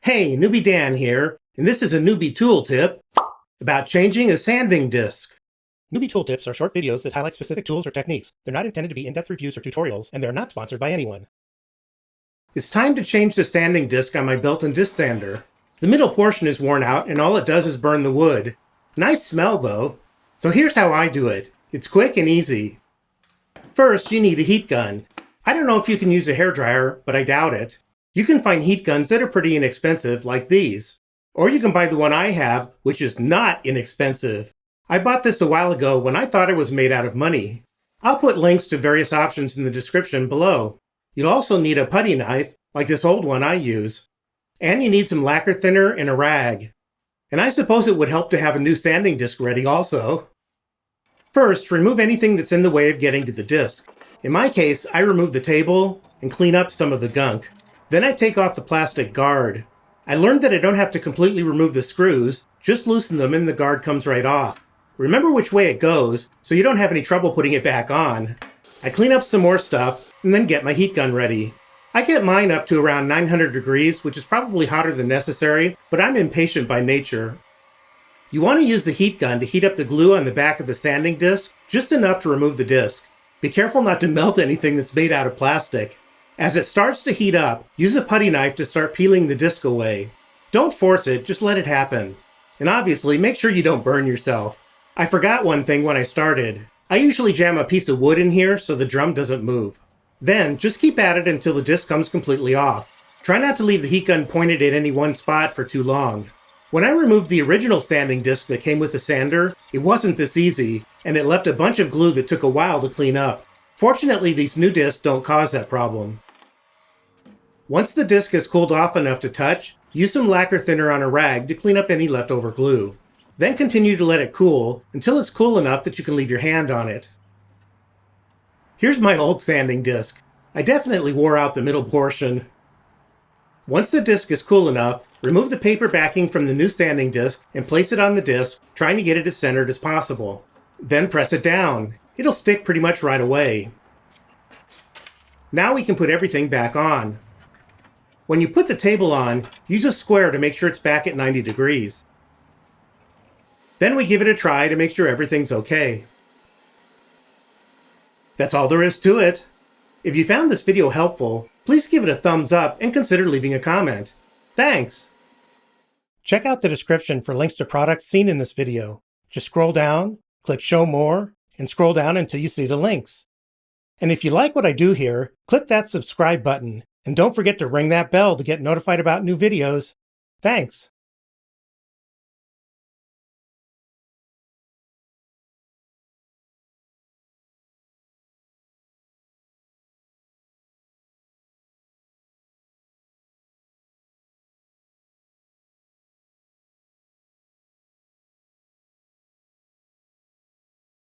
Hey, Newbie Dan here, and this is a newbie tool tip about changing a sanding disc. Newbie tool tips are short videos that highlight specific tools or techniques. They're not intended to be in-depth reviews or tutorials, and they're not sponsored by anyone. It's time to change the sanding disc on my built-in disc sander. The middle portion is worn out, and all it does is burn the wood. Nice smell, though. So here's how I do it. It's quick and easy. First, you need a heat gun. I don't know if you can use a hairdryer, but I doubt it. You can find heat guns that are pretty inexpensive, like these. Or you can buy the one I have, which is not inexpensive. I bought this a while ago when I thought it was made out of money. I'll put links to various options in the description below. You'll also need a putty knife, like this old one I use. And you need some lacquer thinner and a rag. And I suppose it would help to have a new sanding disc ready also. First, remove anything that's in the way of getting to the disc. In my case, I remove the table and clean up some of the gunk. Then I take off the plastic guard. I learned that I don't have to completely remove the screws, just loosen them and the guard comes right off. Remember which way it goes, so you don't have any trouble putting it back on. I clean up some more stuff, and then get my heat gun ready. I get mine up to around 900 degrees, which is probably hotter than necessary, but I'm impatient by nature. You want to use the heat gun to heat up the glue on the back of the sanding disc, just enough to remove the disc. Be careful not to melt anything that's made out of plastic. As it starts to heat up, use a putty knife to start peeling the disc away. Don't force it, just let it happen. And obviously, make sure you don't burn yourself. I forgot one thing when I started. I usually jam a piece of wood in here so the drum doesn't move. Then, just keep at it until the disc comes completely off. Try not to leave the heat gun pointed at any one spot for too long. When I removed the original sanding disc that came with the sander, it wasn't this easy, and it left a bunch of glue that took a while to clean up. Fortunately, these new discs don't cause that problem. Once the disc has cooled off enough to touch, use some lacquer thinner on a rag to clean up any leftover glue. Then continue to let it cool until it's cool enough that you can leave your hand on it. Here's my old sanding disc. I definitely wore out the middle portion. Once the disc is cool enough, remove the paper backing from the new sanding disc and place it on the disc, trying to get it as centered as possible. Then press it down. It'll stick pretty much right away. Now we can put everything back on. When you put the table on, use a square to make sure it's back at 90 degrees. Then we give it a try to make sure everything's okay. That's all there is to it. If you found this video helpful, please give it a thumbs up and consider leaving a comment. Thanks! Check out the description for links to products seen in this video. Just scroll down, click Show More, and scroll down until you see the links. And if you like what I do here, click that subscribe button. And don't forget to ring that bell to get notified about new videos. Thanks!